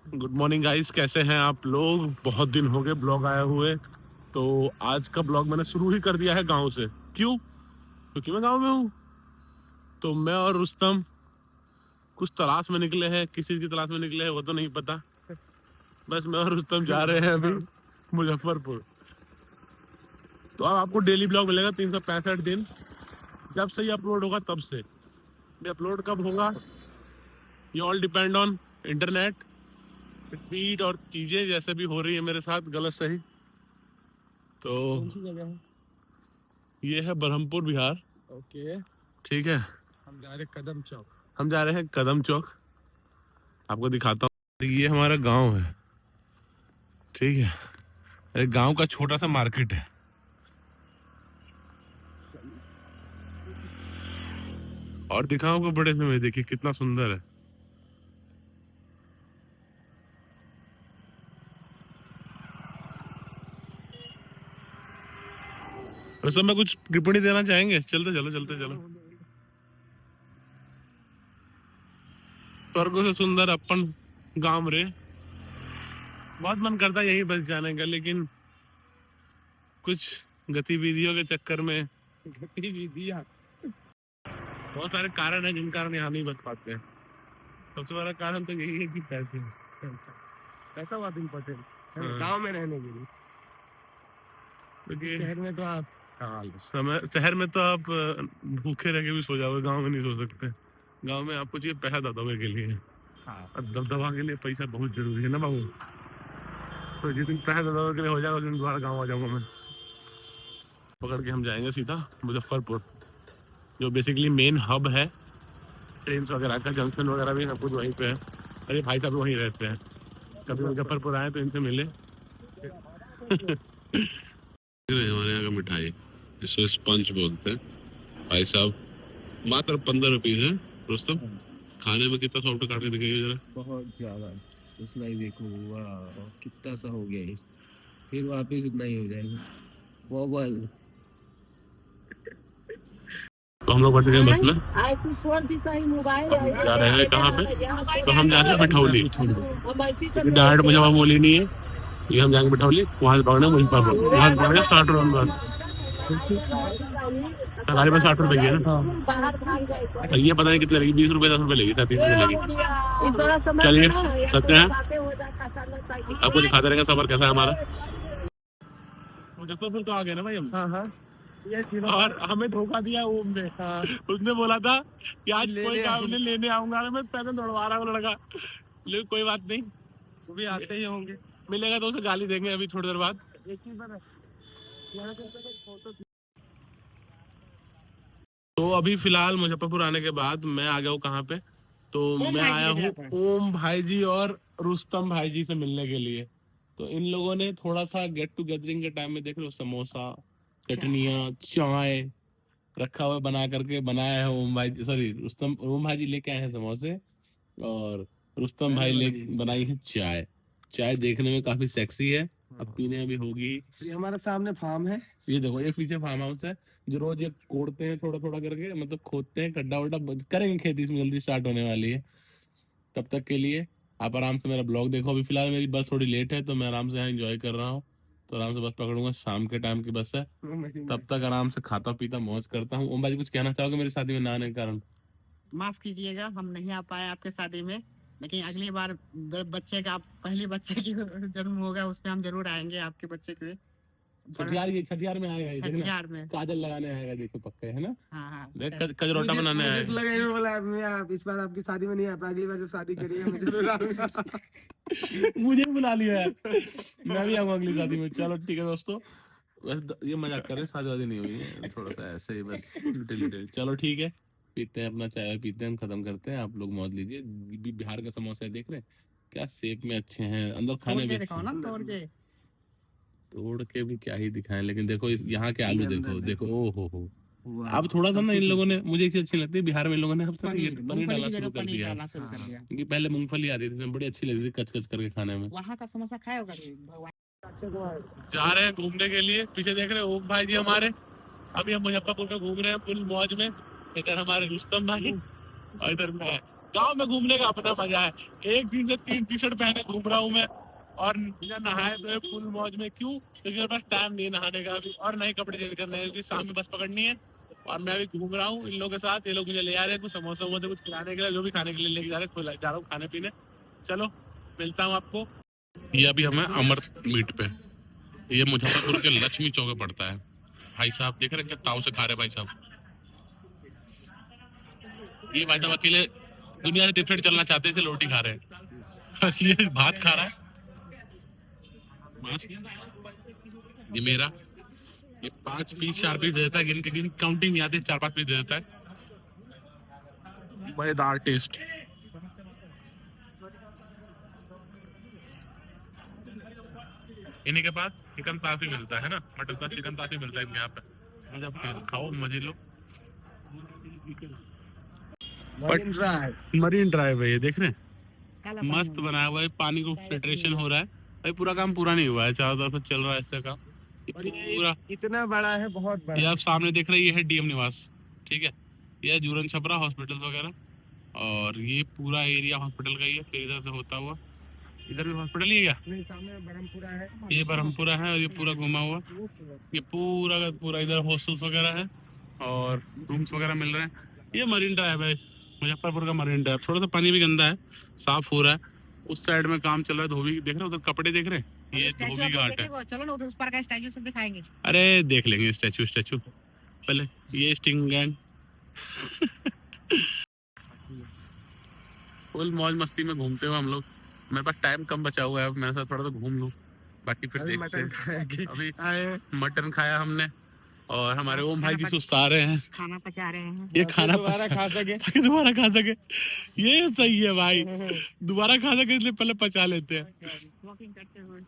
Good morning guys, कैसे हैं आप लोग? बहुत दिन हो गए ब्लॉग आए हुए। तो आज का ब्लॉग मैंने शुरू ही कर दिया है गांव से। क्यों? क्योंकि मैं गांव में हूँ। तो मैं और रुस्तम कुछ तलाश में निकले हैं। किसी की तलाश में निकले हैं वो तो नहीं पता। बस मैं और रुस्तम जा रहे हैं अभी मुजफ्फरपुर। तो अब आपको डेली ब्लॉग मिलेगा 365 दिन, जब से ये अपलोड होगा तब से। ये अपलोड कब होगा ये all depend on internet speed और चीजें जैसे भी हो रही है मेरे साथ, गलत सही। तो कौन सी जगह है? ये है बरहमपुर, बिहार। ओके, ठीक है, हम जा रहे कदम चौक। हम जा रहे हैं कदम चौक। आपको दिखाता हूँ, ये हमारा गांव है। ठीक है, एक गांव का छोटा सा मार्केट है। और दिखाऊंगा बड़े से में, देखिए कितना सुंदर है। वैसे में कुछ टिप्पणी देना चाहेंगे? चलते चलो चलते चलो। स्वर्ग से सुंदर अपन गांव रे। बहुत मन करता है यही बस जाने का, लेकिन कुछ गतिविधियों के चक्कर में गतिविधियाँ। बहुत सारे कारण है जिन कारण यहाँ नहीं बच पाते हैं। सबसे बड़ा कारण तो यही है कि पैसे। पैसा बहुत इम्पोर्टेंट है हाँ। गाँव में रहने के लिए। क्योंकि शहर में तो आप समय शहर में तो आप भूखे रह के भी सो जाओगे, गांव में नहीं सो सकते। गांव में आपको चाहिए पैसा दबदबे के लिए। हाँ, और दबदबा के लिए पैसा बहुत जरूरी है ना बाबू। तो जिस दिन पैसा दबदबे के लिए हो जाएगा उस दिन दोबारा गाँव आ जाऊंगा मैं। पकड़ के हम जाएंगे सीधा मुजफ्फरपुर, जो बेसिकली मेन हब है ट्रेन वगैरह का। जंक्शन वगैरह भी सब कुछ वहीं पे है। अरे भाई साहब वहीं रहते हैं। कभी मुजफ्फरपुर आए तो इनसे मिले। हमारे यहाँ का मिठाई, इसको स्पंज बोलते हैं भाई साहब। मात्र 15 रुपीज है। रुस्तम, खाने में कितना सॉफ्ट काट के दिखाइए जरा। बहुत ज्यादा। उतना ही देखो, वाह कितना सा हो गया ये। फिर वापिस उतना ही हो जाएगा। मोबाइल तो हम लोग बढ़ गए बस में। जा रहे हैं कहाँ पे? तो हम जा रहे हैं बिठौली। डायरेक्ट मुझे वहाँ बोली नहीं है। ये हम जाएंगे बिठौली, वहाँ से पकड़ना वहीं पर वहाँ से पकड़ेगा 60 रुपये बस। हमारे पास 60 रुपए की है ना। और ये पता नहीं कितने लगी, 20 रुपए 10 रुपए लगी, 30 रुपए लगी। चलिए सकते हैं, आपको दिखाते रहेंगे सफर कैसा है हमारा। मुजफ्फरपुर तो आ गए ना भाई हम। हाँ हाँ, और हमें धोखा दिया ओम ने। हाँ। उसने बोला था कि आज कोई काम नहीं, लेने आऊंगा। मैं पैदल दौड़वा रहा हूँ लड़का। लेकिन कोई बात नहीं, वो भी आते ही होंगे। मिलेगा तो उसे गाली देंगे अभी थोड़ी देर बाद। एक चीज बता, यहाँ के फोटो। तो अभी फिलहाल मुजफ्फरपुर आने के बाद मैं आ गया हूँ कहाँ पे? तो मैं आया हूँ ओम भाई जी और रुस्तम भाई जी से मिलने के लिए। तो इन लोगों ने थोड़ा सा गेट टुगेदरिंग के टाइम में देख लो, समोसा, चटनियाँ, चाय रखा हुआ बना करके बनाया है। ओम भाई, सॉरी रुस्तम, ओम भाई जी लेके आए हैं समोसे, और रुस्तम भाई ले बनाई है चाय। चाय देखने में काफी सेक्सी है, अब पीने में भी होगी। ये हमारे सामने फार्म है। ये देखो, ये पीछे फार्म हाउस है जो रोज ये कोड़ते हैं थोड़ा थोड़ा करके, मतलब खोदते हैं, गड्ढा वड्ढा करेंगे, खेती इसमें जल्दी स्टार्ट होने वाली है। तब तक के लिए आप आराम से मेरा ब्लॉग देखो। अभी फिलहाल मेरी बस थोड़ी लेट है तो मैं आराम से यहाँ एंजॉय कर रहा हूँ। तो आराम से बस पकड़ूंगा, शाम के टाइम की बस है। तब तक आराम से खाता पीता मौज करता हूँ। ओम भाई कुछ कहना चाहोगे मेरी शादी में ना आने के कारण? माफ कीजिएगा, हम नहीं आ पाए आपके शादी में, लेकिन अगली बार बच्चे का, पहली बच्चे की जन्म होगा उसमें हम जरूर आएंगे आपके बच्चे के। छठियार में आएगा, छठियार में काजल लगाने आएगा, देखो पक्का है ना। हाँ हाँ, कजरोटा बनाने आएगा। लगा इन्होंने बोला मैं आप इस बार आपकी शादी में नहीं आ पाया, अगली बार जब शादी करिए मैं जरूर आऊंगा। मुझे बुला लिया है, मैं भी आऊंगा अगली शादी में। चलो ठीक है दोस्तों, ये मजाक कर रहे हैं, शादी वादी नहीं हुई है, थोड़ा सा ऐसे ही बस लिटिल। चलो ठीक है, पीते हैं अपना चाय, पीते हैं, हम खत्म करते हैं। आप लोग मौज लीजिए। बिहार का समोसा देख रहे हैं क्या शेप में अच्छे हैं, अंदर खाने में दिखाओ ना तोड़ के। तोड़ के भी क्या ही दिखाएं, लेकिन देखो यहाँ के आलू देखो, देखो ओ हो। अब थोड़ा सा ना इन लोगों ने, मुझे एक चीज अच्छी लगती है बिहार में, इन लोगों ने अब पनीर डालना शुरू कर दिया है। क्योंकि पहले मूंगफली आती थी, बड़ी अच्छी लगती थी कच कच करके खाने में। वहाँ का समोसा खाए होगा भगवान। जा रहे हैं घूमने के लिए, पीछे देख रहे हैं ओम भाई जी हमारे। अभी हम मुजफ्फरपुर में घूम रहे हैं फुल मौज में। इधर हमारे रुस्तम भाई और इधर मैं। गांव में घूमने का अपना मजा है। एक दिन से 3 टी शर्ट पहने घूम रहा हूँ मैं, और बिना नहाए तो फुल मौज में। क्यों? क्योंकि मेरे पास टाइम नहीं है नहाने का अभी, और नए कपड़े चेंज करने हैं, क्योंकि शाम में बस पकड़नी है। और मैं अभी घूम रहा हूँ इन लोगों के साथ। ये लोग मुझे ले आ रहे हैं कुछ समोसा वमोसा कुछ खिलाने के लिए, जो भी खाने के लिए लेके जा रहा हूँ खाने पीने। चलो मिलता हूँ आपको। ये अभी हमें अमर मीट पे, ये मुजफ्फरपुर के लक्ष्मी चौक पे पड़ता है। भाई साहब देख रहे हैं क्या ताव से खा रहे हैं भाई साहब। ये भाई साहब अकेले दुनिया से डिफरेंट चलना चाहते थे, रोटी खा रहे हैं। ये भात खा रहा है। ये मेरा, ये 5 पीस 4 पीस दे देता है, गिन के गिन काउंटिंग नहीं आती, 4-5 पीस दे देता है। मजेदार टेस्ट। इन्हीं के पास चिकन ताफी मिलता है ना, मटन का चिकन ताफी मिलता है यहाँ पे। जब खाओ मजे लो। मरीन ड्राइव है ये, देख रहे हैं मस्त बनाया हुआ है। पानी को फिल्ट्रेशन हो रहा है भाई। पूरा काम पूरा नहीं हुआ है, चारों तरफ चल रहा है इसका काम पूरा। इतना बड़ा है, बहुत बड़ा। ये आप सामने देख रहे हैं, ये है डीएम निवास, ठीक है। ये है जूरन छपरा हॉस्पिटल वगैरह, और ये पूरा एरिया हॉस्पिटल का ही है। फिर इधर से होता हुआ इधर भी हॉस्पिटल ही है क्या? नहीं, सामने ब्रह्मपुरा है। ये ब्रह्मपुरा है, और ये पूरा घुमा हुआ, ये पूरा का पूरा इधर हॉस्टल्स वगैरह है और रूम्स वगैरह मिल रहे हैं। ये मरीन ड्राइव है, मुजफ्फरपुर का मरीन ड्राइव। थोड़ा सा पानी भी गंदा है, साफ हो रहा है। उस साइड में काम चल रहा है, धोबी देख रहे हो उधर, कपड़े देख रहे हैं, ये धोबी घाट है। चलो ना उस पर का स्टैचू सब दिखाएंगे। अरे देख लेंगे स्टैचू पहले। ये स्टिंग गैंग फुल मौज मस्ती में घूमते हुए हम लोग। मेरे पास टाइम कम बचा हुआ है, मैं थोड़ा सा घूम लूं, बाकी फिर देखते हैं। अभी मटन खाया हमने, और हमारे ओम भाई जी सुस्ता रहे हैं, खाना पचा रहे हैं। ये खाना दोबारा खा सके, ताकि दोबारा खा सके। ये सही है भाई, दोबारा खा सके इसलिए पहले पचा लेते हैं। वॉकिंग करते हुए।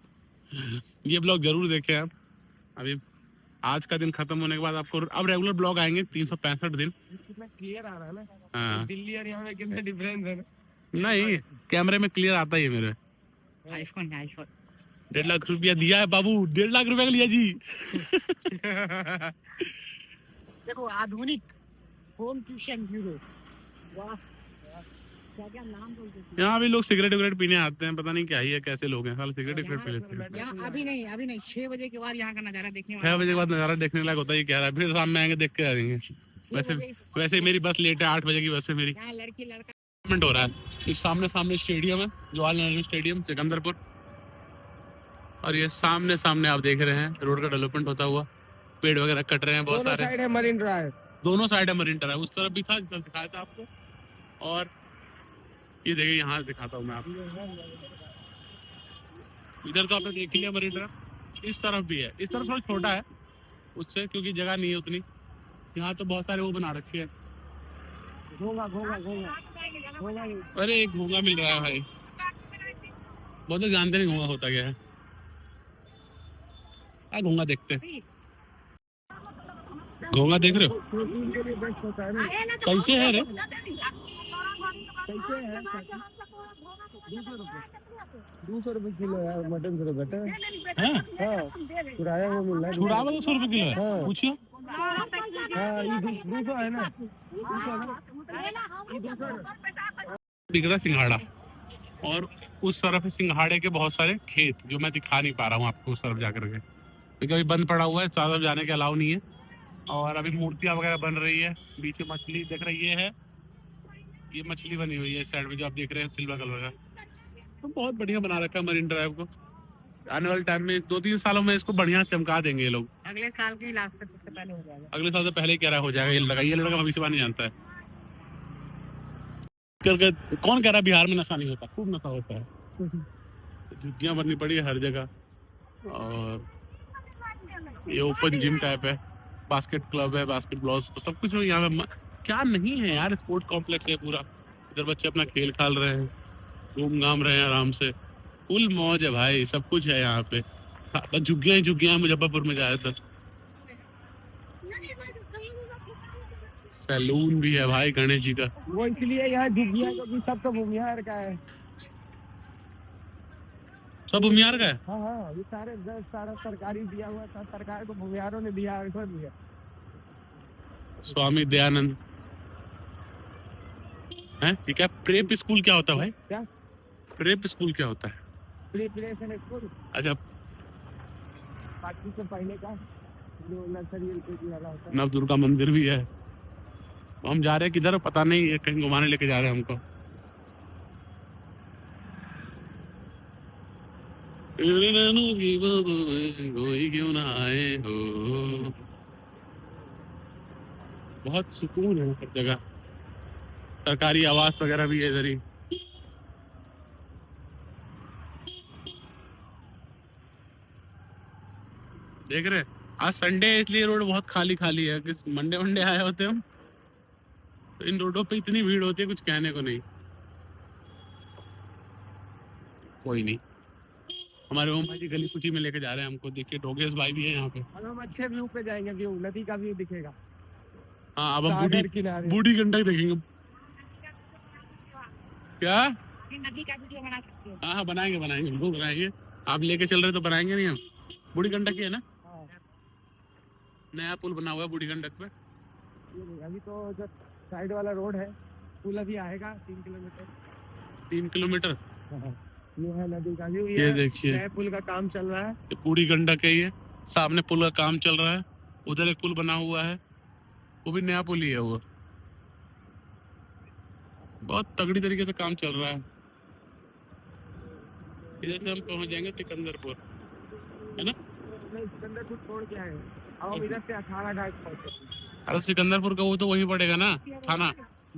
ये ब्लॉग जरूर देखें आप। अभी आज का दिन खत्म होने के बाद आपको अब रेगुलर ब्लॉग आएंगे 365 दिन। कितना क्लियर आ रहा है ना। हाँ दिल्ली और यहाँ में कितना डिफरेंस है ना। नहीं, कैमरे में क्लियर आता ही है मेरे। आईफोन है आईफोन। 1.5 लाख रुपया दिया है बाबू, 1.5 लाख रुपया का लिया जी। देखो आधुनिक होम ट्यूशन ब्यूरो। वाह, क्या नाम बोलते हैं। यहाँ भी लोग सिगरेट विगरेट पीने आते हैं, पता नहीं क्या ही है, कैसे लोग हैं, साल सिगरेट विगरेट पी लेते हैं। यहाँ अभी नहीं 6 बजे के बाद यहाँ का नजारा देखने 6 बजे के बाद नजारा देखने लायक होता है। ये कह रहा है फिर शाम में आएंगे देख के आ जाएंगे। वैसे ही मेरी बस लेट है, 8 बजे की बस है मेरी। यहाँ लड़की लड़का डेवलपमेंट हो रहा है। इस सामने स्टेडियम है, जवाहरलाल नेहरू स्टेडियम सिकंदरपुर, और ये सामने आप देख रहे हैं रोड का डेवलपमेंट होता हुआ। पेड़ वगैरह कट रहे हैं बहुत सारे। साइड है मरीन ड्राइव, दोनों साइड है मरीन ड्राइव। उस तरफ भी था जिधर दिखाया था आपको, और ये देखिए यहाँ दिखाता हूँ मैं आपको। इधर तो आपने देख लिया मरीन ड्राइव, इस तरफ भी है। इस तरफ थोड़ा छोटा है उससे, क्योंकि जगह नहीं है उतनी। यहाँ तो बहुत सारे वो बना रखे हैं। अरे एक घोंगा मिल रहा है भाई, बहुत लोग जानते नहीं घोंगा होता क्या है। घोंगा देखते हैं। घोंगा देख रहे हो कैसे है रे? 200 रुपए किलो है मटन से बेटा। हाँ छुड़ाया वो मिल रहा है। छुड़ावा 200 रुपए किलो है। हाँ। पूछियो। हाँ ये 200 है ना। दिख रहा सिंघाड़ा, और उस तरफ सिंघाड़े के बहुत सारे खेत जो मैं दिखा नहीं पा रहा हूँ आपको उस तरफ जाकर के, क्योंकि अभी बंद पड़ा हुआ है, तरफ जाने के अलाउ नहीं है। और अभी मूर्तियां वगैरह बन रही है। बीच में मछली देख रही है, ये मछली बनी हुई है इस साइड में जो आप देख रहे हैं सिल्वर कलर का। तो बहुत बढ़िया बना रखा है मरीन ड्राइव को। आने वाले टाइम में 2-3 सालों में इसको बढ़िया चमका देंगे ये लोग। अगले साल की लास्ट तक सबसे पहले हो जाएगा। अगले साल से पहले ही कह रहा हो जाएगा ये लड़का भविष्यवाणी जानता है। करके कौन कह रहा है बिहार में नशा नहीं होता? खूब नशा होता है। झुग्गियां बननी पड़ी है हर जगह, और ये ओपन जिम टाइप है, बास्केट क्लब है, बास्केट बॉल सब कुछ यहाँ पे। क्या नहीं है यार, स्पोर्ट कॉम्प्लेक्स है पूरा। इधर बच्चे अपना खेल खेल रहे हैं, घूम घाम रहे हैं आराम से, फुल मौज है भाई। सब कुछ है यहाँ पे, झुग्गियां मुजफ्फरपुर में ज्यादातर। सैलून भी है भाई गणेश जी का। वो इसलिए यहाँ झुग्गियाँ, क्योंकि सब तो भूमिहार का है। सब भूमिहार का है। हाँ ये सारा सरकारी दिया हुआ था, सरकार को भूमिहारों ने दिया दिया। स्वामी दयानंद है ठीक है। प्रेप स्कूल क्या होता है भाई? क्या प्रेप स्कूल क्या होता है? प्रिपरेशन स्कूल अच्छा, बाकी से पहले का जो नर्सरी एलकेजी वाला होता है। नव दुर्गा मंदिर भी है। तो हम जा रहे हैं किधर पता नहीं, ये कहीं घुमाने लेके जा रहे हैं हमको। कोई क्यों ना आए हो। बहुत सुकून है हर जगह, सरकारी आवास वगैरह भी है इधर ही। देख रहे आज संडे है इसलिए रोड बहुत खाली खाली है। किस मंडे मंडे आए होते हम तो इन रोडों पे इतनी भीड़ होती है कुछ कहने को नहीं। कोई नहीं, हमारे ओम भाई जी गली कुची में लेके जा रहे हैं हमको। देखिए डोगेश भाई भी है यहाँ पे। अब हम अच्छे व्यू पे जाएंगे, व्यू नदी का व्यू दिखेगा। हाँ अब हम सागर किनारे बूढ़ी गंडक देखेंगे। क्या? नदी का वीडियो बना सकते हो। हाँ हाँ बनाएंगे बनाएंगे, बिल्कुल बनाएंगे। आप लेके चल रहे तो बनाएंगे नहीं हम। बूढ़ी गंडक ही है ना, हाँ, नया पुल बना हुआ है बूढ़ी गंडक पे। ये नहीं, अभी तो जस्ट साइड वाला रोड है, पुल अभी आएगा 3 किलोमीटर। 3 किलोमीटर। ये है नदी का व्यू। ये देखिए नए पुल का काम चल रहा है। ये बूढ़ी गंडक है, ये सामने पुल का काम चल रहा है। उधर एक पुल बना हुआ है, वो भी नया पुल ही है। वो बहुत तगड़ी तरीके से काम चल रहा है। इधर से हम पहुंच जाएंगे सिकंदरपुर, है ना? नहीं, सिकंदरपुर छोड़ के आए हैं। अब हम इधर से 18 घाट पहुंचे। अरे सिकंदरपुर का वो तो वही पड़ेगा ना, थाना।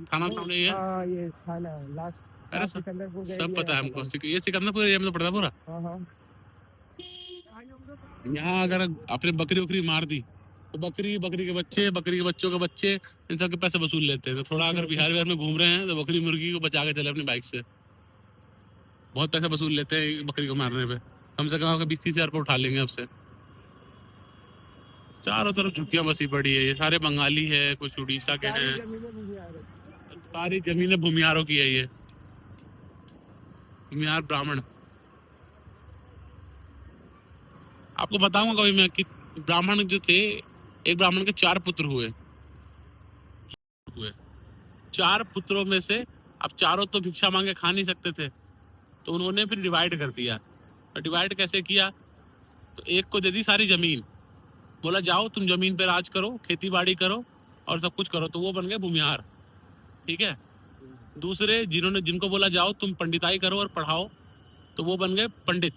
थाना सामने ही है। हाँ, ये थाना लास्ट। अरे सिकंदरपुर गए सब भी पता है हैं हमको। अपन। ये सिकंदरपुर एरिया में तो पड़ता है पूरा। हाँ हाँ। यहाँ अगर आपने बकरी वकरी मार दी तो बकरी, बकरी के बच्चे, बकरी के बच्चों के बच्चे, इन सब के पैसे वसूल लेते हैं। तो थोड़ा अगर बिहार बिहार में घूम रहे हैं तो बकरी मुर्गी को बचा के चले अपनी बाइक से। बहुत पैसा वसूल लेते हैं बकरी को मारने पे। कम से कम आपका 20-30 हजार रुपये उठा लेंगे आपसे। चारों तरफ झुग्गियां बसी पड़ी है। ये सारे बंगाली है, कुछ उड़ीसा के सारी हैं। जमीनें मुझे आ रही। सारी जमीनें भूमिहारों की है। ये भूमिहार ब्राह्मण। आपको बताऊंगा कभी मैं कि ब्राह्मण जो थे, एक ब्राह्मण के 4 पुत्र हुए। 4 पुत्रों में से अब चारों तो भिक्षा मांगे खा नहीं सकते थे, तो उन्होंने फिर डिवाइड कर दिया। और डिवाइड कैसे किया? तो एक को दे दी सारी जमीन, बोला जाओ तुम जमीन पे राज करो, खेती बाड़ी करो और सब कुछ करो। तो वो बन गए भूमिहार, ठीक है। दूसरे जिनको बोला जाओ तुम पंडिताई करो और पढ़ाओ, तो वो बन गए पंडित,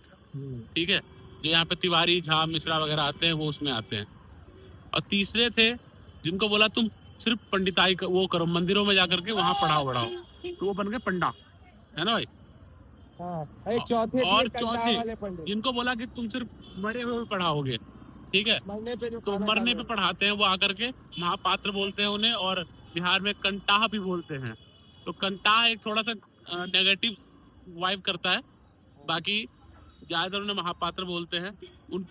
ठीक है। जो यहाँ पे तिवारी, झा, मिश्रा वगैरह आते हैं वो उसमें आते हैं। और तीसरे थे जिनको बोला तुम सिर्फ पंडिताई वो करो, मंदिरों में जाकर के वहाँ पढ़ाओ बढ़ाओ, तो वो बन गए पंडा, है ना भाई। हाँ, अरे चौथे और थे कंटार चौथे वाले पंडित। जिनको बोला कि तुम सिर्फ मरे हुए पढ़ाओगे, ठीक है। मरने पे जो तो खाना मरने खाने पे पढ़ाते हैं वो आकर के, महापात्र बोलते हैं उन्हें। और बिहार में कंटाह भी बोलते हैं। तो कंटाह एक थोड़ा सा नेगेटिव वाइब करता है, बाकी ज्यादातर उन्हें महापात्र बोलते हैं।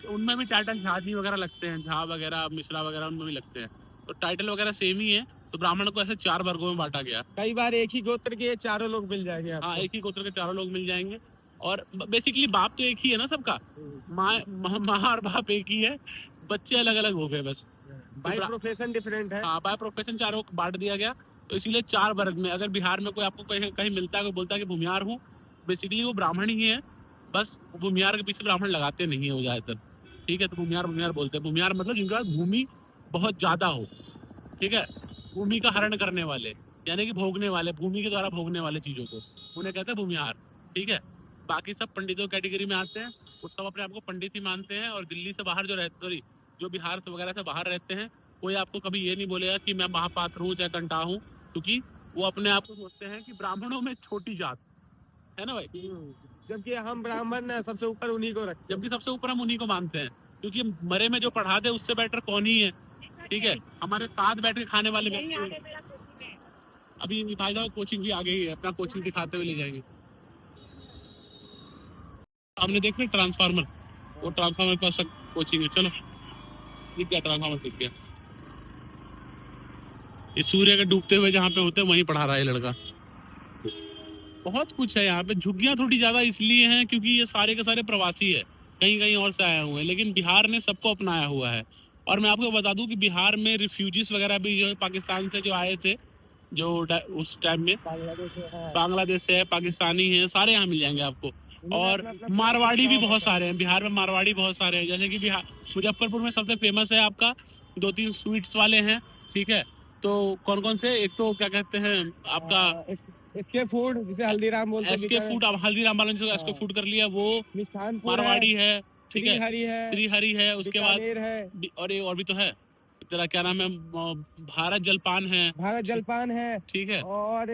उनमें भी टाइटल झा जी वगैरह लगते हैं, झा वगैरह, मिश्रा वगैरह उनमें भी लगते हैं। तो टाइटल वगैरह सेम ही है। तो ब्राह्मण को ऐसे 4 वर्गों में बांटा गया। कई बार एक ही गोत्र के चारों लोग मिल जाएंगे आपको। हाँ, एक ही गोत्र के चारों लोग मिल जाएंगे। और बेसिकली बाप तो एक ही है ना सबका, माँ और बाप एक ही है, बच्चे अलग अलग हो गए बस। बाय प्रोफेशन डिफरेंट है। हाँ, बाय प्रोफेशन चारों को बांट दिया गया। तो इसीलिए 4 वर्ग में अगर बिहार में कोई आपको कहीं कहीं मिलता है, कोई बोलता है कि भूमिहार हूँ, बेसिकली वो ब्राह्मण ही है। बस भूमिहार के पीछे ब्राह्मण लगाते नहीं है वो ज्यादातर, ठीक है। तो भूमिहार भूमिहार बोलते हैं। भूमिहार मतलब जिनके पास भूमि बहुत ज्यादा हो, ठीक है। भूमि का हरण करने वाले, यानी कि भोगने वाले, भूमि के द्वारा भोगने वाले चीजों को, उन्हें कहते हैं भूमिहार, ठीक है। बाकी सब पंडितों कैटेगरी में आते हैं। वो सब अपने आप को पंडित ही मानते हैं। और दिल्ली से बाहर जो रहते, सॉरी जो बिहार से वगैरह से बाहर रहते हैं, कोई आपको कभी ये नहीं बोलेगा कि मैं महापात्र हूँ चाहे कंटा हूँ, क्योंकि वो अपने आप को सोचते हैं कि ब्राह्मणों में छोटी जात है ना भाई। जबकि हम ब्राह्मण सबसे ऊपर उन्हीं को रखते जबकि सबसे ऊपर हम उन्हीं को मानते हैं, क्योंकि मरे में जो पढ़ा दे उससे बेटर कौन ही है, ठीक है। हमारे साथ बैठ के खाने वाले व्यक्ति। अभी भाई साहब कोचिंग भी आ गई है, अपना कोचिंग दिखाते हुए ले जाएंगे। आपने देख लिया ट्रांसफार्मर, वो ट्रांसफार्मर का कोचिंग है। चलो दिख गया, ट्रांसफार्मर दिख गया। ये सूर्य के डूबते हुए जहाँ पे होते हैं वहीं पढ़ा रहा है लड़का। बहुत कुछ है यहाँ पे। झुग्गियां थोड़ी ज्यादा इसलिए हैं क्योंकि ये सारे के सारे प्रवासी है, कहीं कहीं और से आए हुए हैं, लेकिन बिहार ने सबको अपनाया हुआ है। और मैं आपको बता दूं कि बिहार में रिफ्यूजीज वगैरह भी जो पाकिस्तान से जो आए थे उस टाइम में बांग्लादेश है, हाँ। बांग्लादेश से है, पाकिस्तानी है, सारे यहाँ मिल जाएंगे आपको। उन्होंने और अपना-अपना मारवाड़ी भी गाँव बहुत बताया। सारे हैं, बिहार में मारवाड़ी बहुत सारे हैं। जैसे कि बिहार मुजफ्फरपुर में सबसे फेमस है आपका 2-3 स्वीट्स वाले हैं, ठीक है। तो कौन कौन से, एक तो क्या कहते हैं आपका इसके फूड जिसे हल्दीराम बोलते हैं, एसके फूड, आप हल्दीराम वाले ने एसके हाँ। फूड कर लिया, वो मिष्ठानपुर है, मारवाड़ी है, ठीक है। श्रीहरि है, श्रीहरि है, उसके बाद बीकानेर है, और ये और भी तो है, तेरा क्या नाम है, भारत जलपान है, भारत जलपान है, ठीक है, और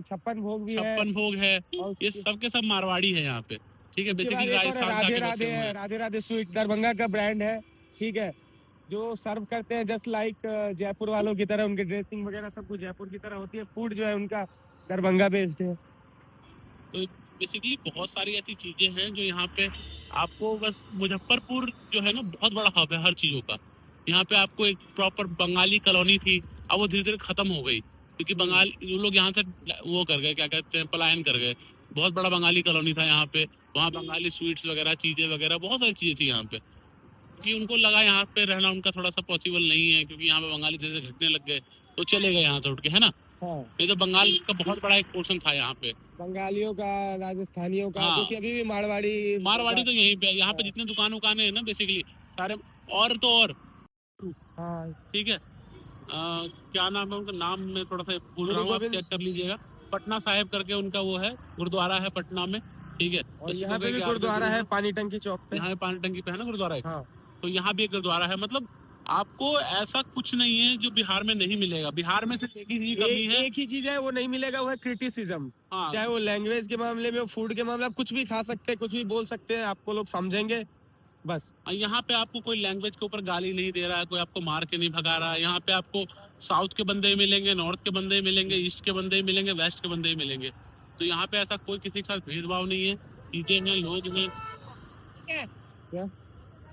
छप्पन भोग भी है। 56 भोग है। और ये सब के सब मारवाड़ी है यहाँ पे, ठीक है। उसके बाद बेसिकली एक और राजस्थान से राधे आके बसे राधे हुए है, हैं। राधे राधे स्वीट दरभंगा का ब्रांड है, ठीक है। जो सर्व करते हैं जस्ट लाइक जयपुर वालों की तरह, उनकी ड्रेसिंग वगैरह सब कुछ जयपुर की तरह होती है। फूड जो है उनका दरभंगा बेस्ड है। तो बेसिकली बहुत सारी ऐसी चीजें हैं जो यहाँ पे आपको, बस मुजफ्फरपुर जो है ना बहुत बड़ा हब है हर चीजों का। यहाँ पे आपको एक प्रॉपर बंगाली कॉलोनी थी, अब वो धीरे धीरे खत्म हो गई, क्योंकि बंगाल वो लोग यहाँ से वो कर गए, क्या कहते हैं, पलायन कर गए। बहुत बड़ा बंगाली कॉलोनी था यहाँ पे, वहाँ बंगाली स्वीट्स वगैरह, चीजें वगैरह, बहुत सारी चीजें थी यहाँ पे। कि उनको लगा यहाँ पे रहना उनका थोड़ा सा पॉसिबल नहीं है, क्योंकि यहाँ पे बंगाली जैसे घटने लग गए, तो चले गए यहाँ से उठ के, है ना। हाँ, नहीं तो बंगाल का बहुत बड़ा एक पोर्शन था यहाँ पे। बंगालियों का, राजस्थानियों का, हाँ। जो कि अभी भी मारवाड़ी तो यहीं पे है, यहाँ पे जितने दुकान उकान है ना बेसिकली सारे। और तो और हाँ, ठीक है, क्या नाम है उनका, नाम मैं थोड़ा सा भूल रहा हूँ, आप चेक कर लीजिएगा। पटना साहिब करके उनका वो है, गुरुद्वारा है पटना में, ठीक है। और यहाँ पे भी गुरुद्वारा है पानी टंकी चौक पे। यहाँ पानी टंकी पे है ना गुरुद्वारा एक। हाँ, तो यहाँ भी एक गुरुद्वारा है। मतलब आपको ऐसा कुछ नहीं है जो बिहार में नहीं मिलेगा। बिहार में सिर्फ एक ही चीज कमी है, एक ही चीज है वो नहीं मिलेगा, वो है क्रिटिसिज्म। हाँ, चाहे वो लैंग्वेज के मामले में हो, फूड के मामले में, आप कुछ भी खा सकते हैं, कुछ भी बोल सकते हैं, आपको लोग समझेंगे बस। यहाँ पे आपको कोई लैंग्वेज के ऊपर गाली नहीं दे रहा है, कोई आपको मार के नहीं भगा रहा है। यहाँ पे आपको साउथ के बंदे ही मिलेंगे, नॉर्थ के बंदे ही मिलेंगे, ईस्ट के बंदे ही मिलेंगे, वेस्ट के बंदे ही मिलेंगे। तो यहाँ पे ऐसा कोई किसी के साथ भेदभाव नहीं है, चीजें हैं, लोग हैं। क्या?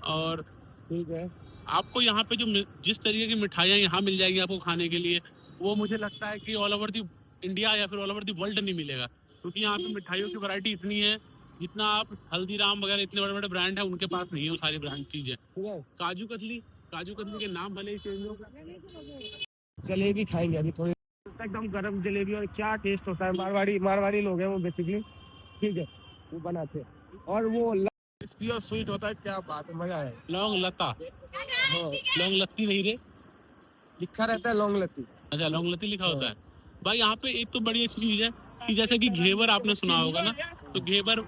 और ठीक है। आपको यहाँ पे जो जिस तरीके की मिठाइयाँ यहाँ मिल जाएंगी आपको खाने के लिए, वो मुझे लगता है कि ऑल ओवर दी इंडिया या फिर ऑल ओवर दी वर्ल्ड नहीं मिलेगा। क्योंकि यहाँ पे मिठाइयों की वैरायटी इतनी है, जितना आप हल्दीराम वगैरह इतने बड़े बड़े ब्रांड है उनके पास नहीं है वो सारी ब्रांड चीजें। काजू कतली के नाम भले ही चेंज हो, जलेबी खाएंगे अभी थोड़ी, एकदम गरम जलेबी, और क्या टेस्ट होता है। मारवाड़ी लोग हैं वो बेसिकली, ठीक है, वो बनाते हैं। और वो क्रिस्पी और स्वीट होता है, क्या बात है, मजा है। लौंग लता, हाँ, लौंग लत्ती नहीं रे, लिखा रहता है लौंग लत्ती। अच्छा लौंग लत्ती लिखा होता है। भाई यहाँ पे एक तो बड़ी अच्छी चीज है कि जैसे कि घेवर आपने सुना होगा ना, तो घेवर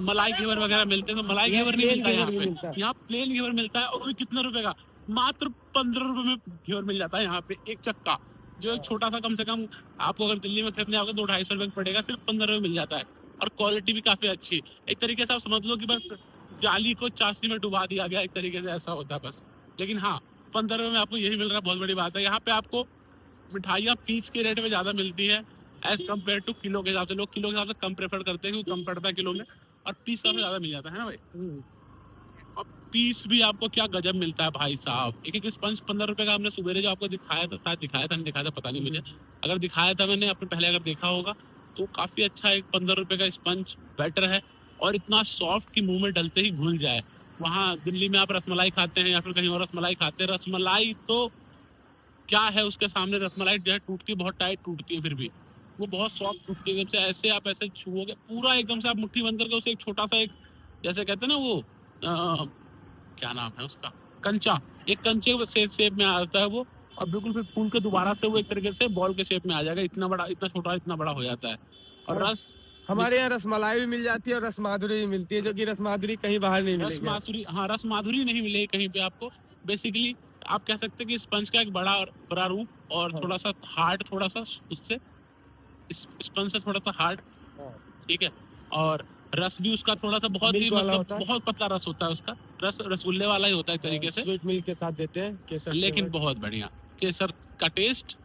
मलाई घेवर वगैरह मिलते हैं, तो मलाई घेवर नहीं मिलता यहाँ पे। यहाँ प्लेन घेवर मिलता है, और भी कितने रुपए का, मात्र 15 रुपए में घेवर मिल जाता है यहाँ पे, एक चक्का। जो एक छोटा सा, कम से कम आपको अगर दिल्ली में खरीदने आओगे तो 200-250 रुपए पड़ेगा, सिर्फ 15 रुपए मिल जाता है। और क्वालिटी भी काफी अच्छी। एक तरीके से आप समझ लो कि बस जाली को चाशनी में डुबा दिया गया, एक तरीके से ऐसा होता है बस। लेकिन हाँ, 15 रुपए में आपको यही मिल रहा है, बहुत बड़ी बात है। यहाँ पे आपको मिठाइयाँ पीस के रेट में ज्यादा मिलती है एज कम्पेयर टू किलो के हिसाब से। लोग किलो के हिसाब से कम प्रेफर करते हैं क्योंकि कम पड़ता है किलो में, और पीस सबसे ज्यादा मिल जाता है ना भाई। और पीस भी आपको क्या गजब मिलता है भाई साहब। एक स्पंज 15 रुपए का हमने सुबेरे जो आपको दिखाया था, शायद दिखाया था पता नहीं मुझे, अगर दिखाया था मैंने, आपने पहले अगर देखा होगा तो काफी अच्छा एक 15 रुपए का स्पंज बैटर है, और इतना सॉफ्ट कि मुंह में डलते ही घुल जाए। वहाँ दिल्ली में आप रसमलाई खाते हैं या फिर कहीं और रसमलाई खाते हैं, रसमलाई तो क्या है उसके सामने। रसमलाई जो है टूटती, बहुत टाइट टूटती है, फिर भी वो बहुत सॉफ्ट टूटती है एकदम से। ऐसे आप ऐसे छुओगे पूरा एकदम से, आप मुट्ठी बंद करके उसे एक छोटा सा, एक जैसे कहते हैं ना वो क्या नाम है उसका, कंचा, एक कंचे से शेप में आता है वो, और बिल्कुल फिर फूल के दोबारा से वो एक तरीके से बॉल के शेप में आ जाएगा। इतना बड़ा, इतना छोटा, इतना बड़ा हो जाता है। और रस, हमारे यहाँ रसमलाई भी मिल जाती है और रसमाधुरी भी मिलती है, जो कि रसमाधुरी कहीं बाहर नहीं मिलेगी। रसमाधुरी, हाँ रसमाधुरी नहीं मिलेगी कहीं पे आपको। बेसिकली आप कह सकते हैं कि स्पंज का एक बड़ा रूप, और थोड़ा सा हार्ड, थोड़ा सा उससे स्पंज से थोड़ा सा हार्ड, ठीक है। और रस भी उसका थोड़ा सा बहुत ही मतलब बहुत पतला रस होता है उसका। रस रसगुल्ले वाला ही होता है एक तरीके से, स्वीट मिल्क के साथ देते हैं केसर, लेकिन बहुत बढ़िया। केसर का टेस्ट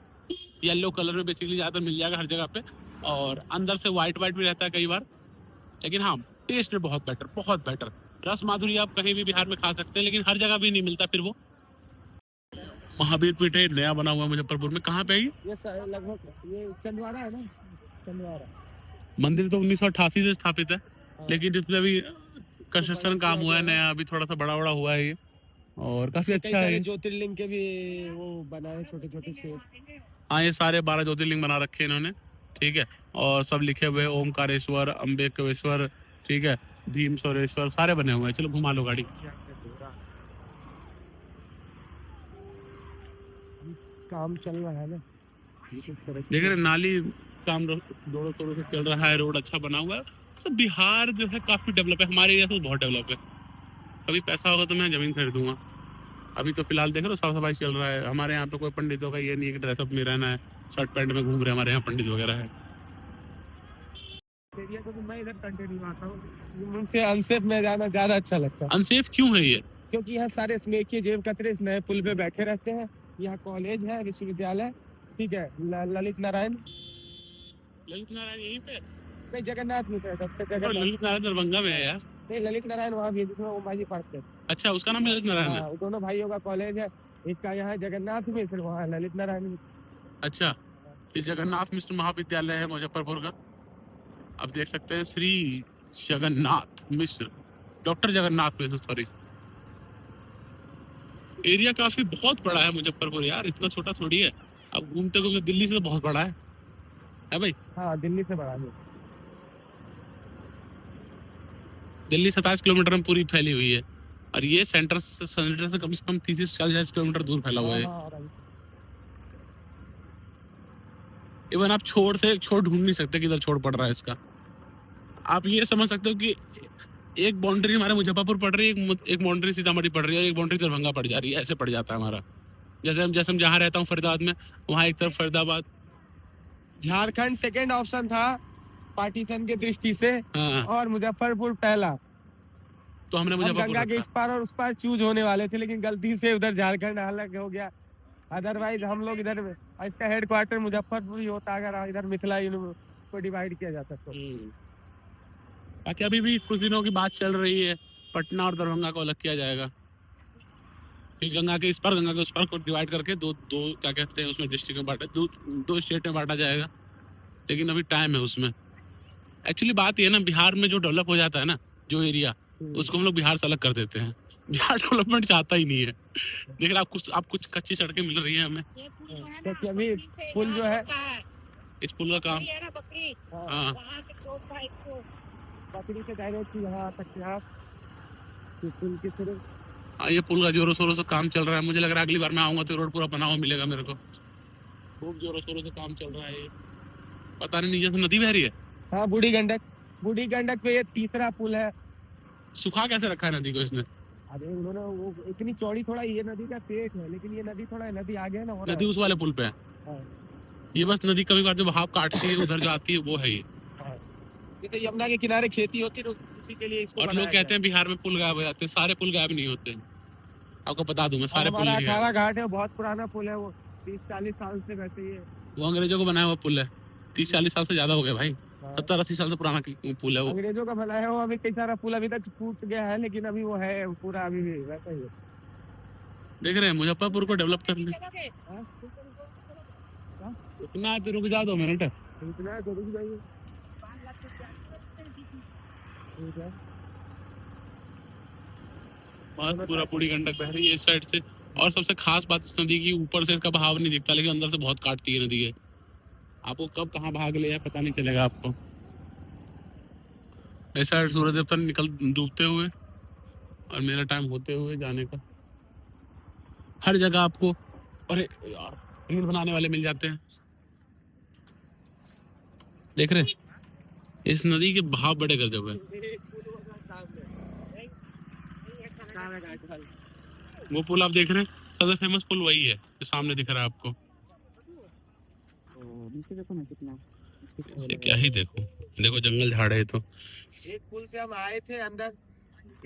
येलो कलर में बेसिकली ज्यादा मिल जाएगा हर जगह पे, और अंदर से व्हाइट भी रहता है कई बार, लेकिन हाँ टेस्ट में बहुत बेटर, बहुत बेटर। रस माधुरी आप कहीं भी बिहार में खा सकते हैं, लेकिन हर जगह भी नहीं मिलता फिर वो। महावीर पीठ है, नया बना हुआ मुजफ्फरपुर में। कहाँ पे है ये लगभग ये चंदवाड़ा है ना, चंदवाड़ा। मंदिर तो 1988 से स्थापित है, लेकिन इसमें अभी कंस्ट्रक्शन काम हुआ है नया, अभी थोड़ा सा बड़ा हुआ है ये, और काफी अच्छा है। ज्योतिर्लिंग के भी वो बनाए छोटे छोटे शेप। हाँ, ये सारे 12 ज्योतिर्लिंग बना रखे हैं इन्होंने, ठीक है। और सब लिखे हुए हैं, ओमकारेश्वर, अम्बेकेश्वर, ठीक है, भीमसोरेश्वर, सारे बने हुए हैं। चलो घुमा लो गाड़ी। काम चल रहा है ना, देख रहे नाली काम जोरों शोरों से चल रहा है, रोड अच्छा बना हुआ है। तो बिहार जो है काफी डेवलप है, हमारे एरिया से बहुत डेवलप है। कभी पैसा होगा तो मैं जमीन खरीदूंगा। अभी तो फिलहाल देख लो साफ सफाई चल रहा है। हमारे यहाँ पे कोई पंडितों का ये नहीं है कि ड्रेसअप नहीं रहना है, शर्ट पैंट में घूम रहे हैं। हमारे यहाँ पंडित वगैरह है। एरिया को तो मैं इधर कंटिन्यू आता हूँ, मुझसे अनसेफ में जाना ज्यादा अच्छा लगता है, अनसेफ क्यों है ये? क्योंकि यहाँ सारे स्नेक के जेब कतरे इस नए पुल पे बैठे रहते हैं। यहाँ कॉलेज है, विश्वविद्यालय, ठीक है, ललित नारायण, ललित नारायण यहीं पे? नहीं जगन्नाथ में है, सबसे और जगन्नाथ। ललित नारायण दरभंगा में है यार। नहीं ललित नारायण वहाँ भी है, जिसमें ओम भाई पढ़ते हैं। अच्छा, उसका नाम ललित नारायण है? हाँ, वो दोनों भाइयों का कॉलेज है, एक का यहाँ जगन्नाथ में, फिर वहाँ ललित नारायण में। अच्छा, ये जगन्नाथ मिश्र महाविद्यालय है मुजफ्फरपुर का। आप देख सकते हैं, Shri Jagannath Mishra, doctor Jagannath Mishra, sorry. Area काफी बहुत बड़ा है मुजफ्फरपुर यार, इतना छोटा थोड़ी है। अब घूमते घूमते दिल्ली से तो बहुत बड़ा है भाई। हाँ, दिल्ली से बड़ा है। दिल्ली 27 किलोमीटर में पूरी फैली हुई है, और ये सेंटर से कम 30-40 किलोमीटर दूर फैला हुआ है। हाँ, इवन आप छोर से एक छोर ढूंढ नहीं सकते किधर छोर पड़ रहा है इसका। आप ये समझ सकते हो कि एक बाउंड्री हमारे मुजफ्फरपुर पड़ रही है, एक बाउंड्री सीतामढ़ी पड़ रही है, और एक बाउंड्री दरभंगा पड़ जा रही है। ऐसे पड़ जाता है हमारा। जैसे हम जहाँ रहता हूँ फरीदाबाद में, वहाँ एक तरफ फरीदाबाद। झारखंड सेकंड ऑप्शन था पार्टीशन की दृष्टि से, हाँ, और मुजफ्फरपुर पहला। तो हमने हम मुजफ्फरपुर गंगा के रखा। इस पार और उस पार चूज होने वाले थे, लेकिन गलती से उधर झारखंड अलग हो गया। अदरवाइज हम लोग इधर, इसका हेडक्वार्टर मुजफ्फरपुर ही होता अगर इधर मिथिला को डिवाइड किया जाता तो। बाकी अभी भी कुछ दिनों की बात चल रही है, पटना और दरभंगा को अलग किया जाएगा। फिर गंगा के इस पार गंगा के उस पार को डिवाइड करके दो दो क्या कहते हैं उसमें डिस्ट्रिक्ट में बांटा, दो स्टेट में बांटा जाएगा। लेकिन अभी टाइम है उसमें। एक्चुअली बात ये है ना, बिहार में जो डेवलप हो जाता है ना, जो एरिया, उसको हम लोग बिहार से अलग कर देते हैं। बिहार डेवलपमेंट चाहता ही नहीं है। देख रहे आप कुछ कच्ची सड़कें मिल रही हैं हमें, क्योंकि अभी पुल जो है, इस पुल का काम। हाँ, बकरी से डायरेक्ट यहाँ तक, यहाँ पुल के थ्रू। हाँ, ये पुल का जोरों शोरों से काम चल रहा है। मुझे लग रहा है अगली बार मैं आऊंगा तो रोड पूरा बना हुआ मिलेगा मेरे को। खूब जोरों शोरों से काम चल रहा है। ये पता नहीं नीचे से नदी बह रही है। हाँ, बूढ़ी गंडक पे ये तीसरा पुल है। सुखा कैसे रखा है नदी को इसने? अरे उन्होंने वो इतनी चौड़ी, थोड़ा ये नदी का पेट है, लेकिन ये नदी थोड़ा नदी आगे है ना, नदी उस वाले पुल पे है। हाँ। ये बस नदी कभी कभार जो बहाव काटती है उधर जो आती है वो है ये। ये तो यमुना के किनारे खेती होती है, उसी के लिए इसको और लोग कहते हैं बिहार में पुल गायब हो जाते हैं। सारे पुल गायब नहीं होते। आपको बता दूं मैं, सारे पुल नहीं अखाड़ा गायब। घाट है, बहुत पुराना पुल है वो, 30-40 साल से वैसे ही है। वो अंग्रेजों को बनाया हुआ पुल है। 30-40 साल से ज्यादा हो गया भाई। हाँ। 70-80 साल से पुराना पुल है वो। अंग्रेजों का बनाया है वो। अभी कई सारा पुल अभी तक टूट गया है, लेकिन अभी वो है पूरा, अभी भी वैसा ही है। देख रहे हैं मुजफ्फरपुर को डेवलप करने। इतना तो रुक जा 2 मिनट। इतना तो रुक जाइए। बस पूरा पूरी गंडक बह रही है इस साइड से। और सबसे खास बात इस नदी की, ऊपर से इसका बहाव नहीं दिखता, लेकिन अंदर से बहुत काटती है नदी है। आपको कब कहाँ भाग ले पता नहीं चलेगा आपको। इस साइड सूरज देवता निकल डूबते हुए, और मेरा टाइम होते हुए जाने का। हर जगह आपको, अरे यार, रील बनाने वाले मिल जाते हैं। देख रहे इस नदी के बहाव बड़े गजब है। वो पुल आप देख रहे हैं, सबसे फेमस पुल वही है जो सामने दिख रहा है आपको। देखो ना कितना, इसे क्या ही देखो, देखो जंगल झाड़ है। तो एक पुल से हम आए थे अंदर,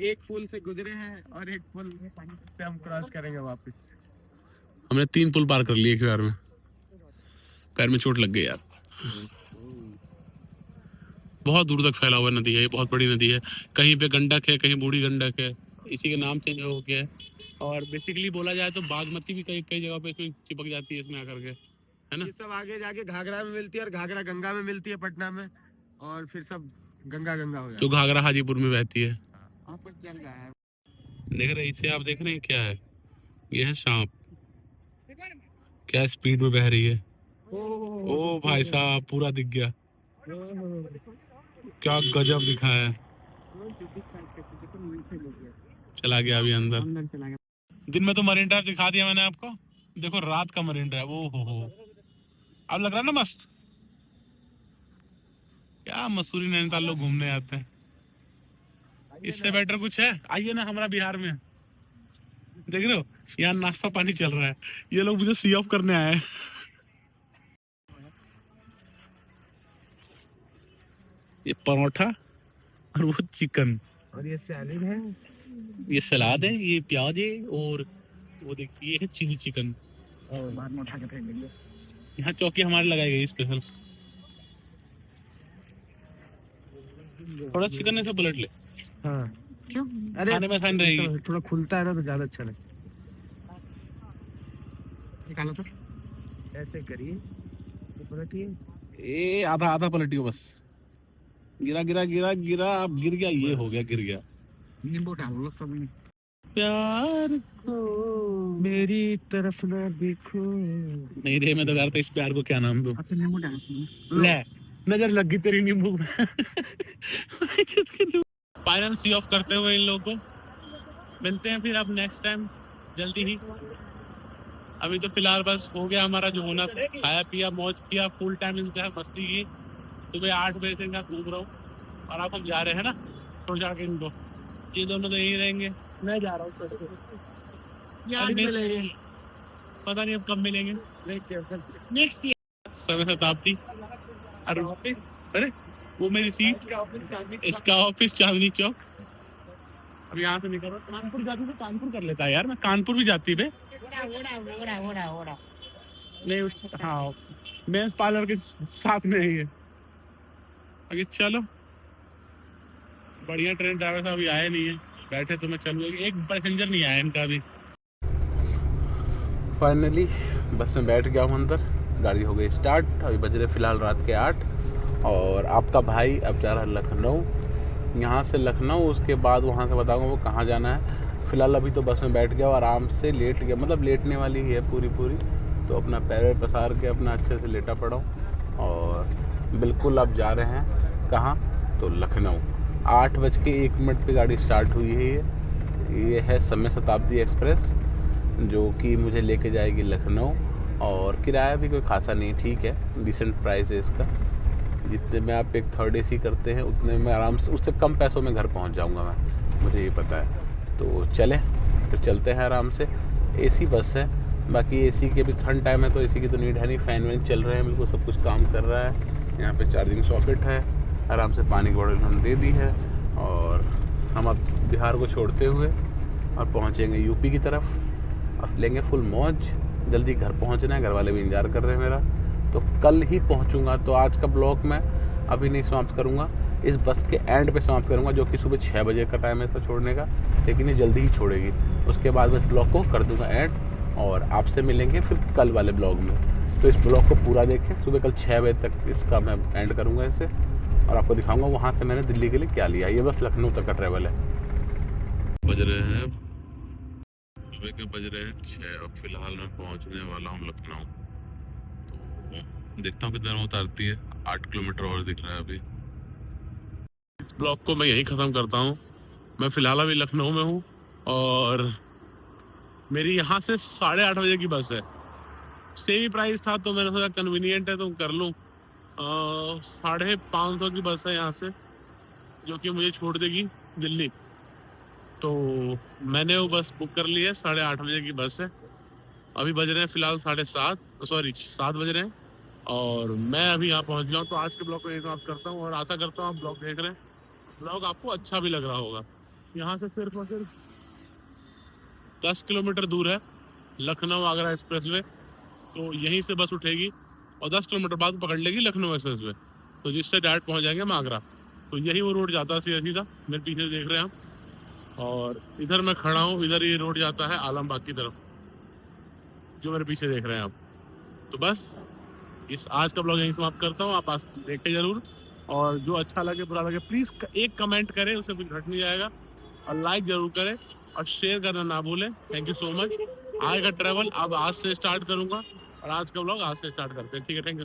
एक पुल से गुजरे हैं, और एक पुल से हम क्रॉस करेंगे वापस। हमने 3 पुल पार कर लिए एक बार में। पैर में चोट लग गई यार। बहुत दूर तक फैला हुआ नदी है, ये बहुत बड़ी नदी है। कहीं पे गंडक है, कहीं बूढ़ी गंडक है, इसी के नाम चेंज हो गया है। और बेसिकली बोला जाए तो बागमती भी कई कई जगह पे इसमें चिपक जाती है इसमें आकर के, है ना। ये सब आगे जाके घाघरा में मिलती है, और घाघरा गंगा में मिलती है पटना में, और फिर सब गंगा हो जाता जो घाघरा हाजीपुर में बहती है। वहाँ पर चल रहा है। देख रहे इसे आप देख रहे हैं क्या है? ये है सांप। क्या स्पीड में बह रही है। ओ भाई साहब पूरा दिख गया, क्या गजब दिखा है। चला गया अभी अंदर। अंदर चला गया। दिन में तो मरीन ड्राइव दिखा दिया मैंने आपको, देखो रात का मरीन ड्राइव, ओ हो, अब लग रहा है ना मस्त। क्या मसूरी नैनीताल लोग घूमने आते हैं, इससे बेटर कुछ है? आइए ना हमारा बिहार में, देख रहे हो यहाँ नाश्ता पानी चल रहा है, ये लोग मुझे सी ऑफ करने आए हैं। ये परोठा और वो चिकन, और ये सैलेड है, ये सलाद है, ये प्याज है, और वो देखिए ये है चिली चिकन। और बाद में उठा के फेंक देंगे। यहाँ चौकी हमारे लगाई गई स्पेशल। थोड़ा चिकन ऐसा पलट ले, हाँ क्यों? अरे खाने में आसान रहेगी। थोड़ा खुलता है ना तो ज्यादा अच्छा लगता निकालो तो। है। ऐसे करिए तो पलटिए। ए आधा आधा पलटियो बस, गिरा गिरा गिरा गिरा, अब गिर गया, ये हो गया, गिर गया। नींबू डाल लो सब में। प्यार को मेरी तरफ ना देखो। नहीं रे, मैं तो करता इस प्यार को क्या नाम दूं? अब तो नींबू डाल दो। ले नजर लग गई तेरी नींबू में। फाइनल सी ऑफ करते हुए इन लोगों को मिलते हैं फिर अब नेक्स्ट टाइम जल्दी ही। अभी तो फिलहाल बस हो गया हमारा जो होना था, खाया पिया मौज किया, फुल टाइम इनके साथ मस्ती की। सुबह 8 बजे से इनका घूम रहा हूँ और अब हम जा रहे हैं ना तो जाके इनको, ये दोनों तो यहीं रहेंगे, मैं जा रहा हूँ। यार मिलेंगे, पता नहीं अब कब मिलेंगे। Next year. समय शताब्दी और ऑफिस, अरे वो मेरी सीट, इसका ऑफिस चांदनी चौक। अब यहाँ से निकल कानपुर जाती तो कानपुर कर लेता है यार, मैं कानपुर भी जाती बे। ओड़ा। नहीं उस हाँ मेंस पार्लर के साथ में ही है। आगे चलो, बढ़िया ट्रेन ड्राइवर साहब अभी आए नहीं है, बैठे तो मैं चलूँ, एक पैसेंजर नहीं आया इनका अभी। फाइनली बस में बैठ गया हूँ अंदर, गाड़ी हो गई स्टार्ट। अभी बज रहे फिलहाल रात के 8 और आपका भाई अब जा रहा है लखनऊ। यहाँ से लखनऊ, उसके बाद वहाँ से बताऊँगा वो कहाँ जाना है। फ़िलहाल अभी तो बस में बैठ गया और आराम से लेट गया, मतलब लेटने वाली ही है पूरी, तो अपना पैर पसार के अपना अच्छे से लेटा पड़ा हूँ। और बिल्कुल अब जा रहे हैं कहाँ, तो लखनऊ। 8:01 पे गाड़ी स्टार्ट हुई है। ये है समय शताब्दी एक्सप्रेस जो कि मुझे लेके जाएगी लखनऊ। और किराया भी कोई खासा नहीं, ठीक है, डिसेंट प्राइस है इसका। जितने में आप एक 3rd AC करते हैं उतने में आराम से, उससे कम पैसों में घर पहुंच जाऊंगा मैं, मुझे ये पता है। तो चलें फिर चलते हैं आराम से। AC बस है, बाकी AC के भी ठंड टाइम है तो AC की तो नीड है नहीं, फ़ैन वैन चल रहे हैं, बिल्कुल सब कुछ काम कर रहा है। यहाँ पे चार्जिंग सॉकेट है, आराम से पानी की बॉटल हमने दे दी है। और हम अब बिहार को छोड़ते हुए और पहुँचेंगे यूपी की तरफ। अब लेंगे फुल मौज, जल्दी घर पहुँचना है, घर वाले भी इंतज़ार कर रहे हैं मेरा, तो कल ही पहुँचूँगा। तो आज का ब्लॉग मैं अभी नहीं समाप्त करूँगा, इस बस के एंड पे समाप्त करूँगा, जो कि सुबह 6 बजे का टाइम है इसका छोड़ने का, लेकिन ये जल्दी ही छोड़ेगी। उसके बाद मैं इस ब्लॉग को कर दूँगा एंड और आपसे मिलेंगे फिर कल वाले ब्लॉग में। तो इस ब्लॉग को पूरा देखें, सुबह कल 6 बजे तक इसका मैं एंड करूँगा इसे, और आपको दिखाऊँगा वहाँ से मैंने दिल्ली के लिए क्या लिया। ये बस लखनऊ तक का ट्रैवल है। बज रहे हैं सुबह के, बज रहे हैं 6 और फिलहाल मैं पहुँचने वाला हूँ लखनऊ। तो देखता हूँ कितना उतारती है, 8 किलोमीटर और दिख रहा है अभी। इस ब्लॉग को मैं यहीं ख़त्म करता हूँ। मैं फ़िलहाल अभी लखनऊ में हूँ और मेरी यहाँ से 8:30 बजे की बस है। सेम ही प्राइस था तो मैंने सोचा कन्वीनियंट है तो कर लूँ। 550 की बस है यहाँ से, जो कि मुझे छोड़ देगी दिल्ली। तो मैंने वो बस बुक कर ली है, 8:30 बजे की बस है। अभी बज रहे हैं फ़िलहाल 7 बज रहे हैं और मैं अभी यहाँ पहुँच गया हूँ। तो आज के ब्लॉग को यही समाप्त करता हूँ और आशा करता हूँ आप ब्लॉग देख रहे हैं, ब्लॉग आपको अच्छा भी लग रहा होगा। यहाँ से सिर्फ और सिर्फ 10 किलोमीटर दूर है लखनऊ आगरा एक्सप्रेसवे, तो यहीं से बस उठेगी और 10 किलोमीटर बाद पकड़ लेगी लखनऊ एक्सप्रेसवे, तो जिससे डायरेक्ट पहुँच जाएंगे हम आगरा। तो यही वो रोड जाता है सीधा, मेरे पीछे देख रहे हैं आप। और इधर मैं खड़ा हूँ, इधर ये रोड जाता है आलमबाग की तरफ, जो मेरे पीछे देख रहे हैं आप। तो बस इस आज का ब्लॉग यहीं समाप्त करता हूँ। आप देखें ज़रूर, और जो अच्छा लगे बुरा लगे प्लीज़ एक कमेंट करें, उससे कुछ घट नहीं जाएगा। और लाइक ज़रूर करें और शेयर करना ना भूलें। Thank you so much. आज का ट्रैवल अब आज से स्टार्ट करूँगा और आज का ब्लॉग आज से स्टार्ट करते हैं, ठीक है, थैंक यू।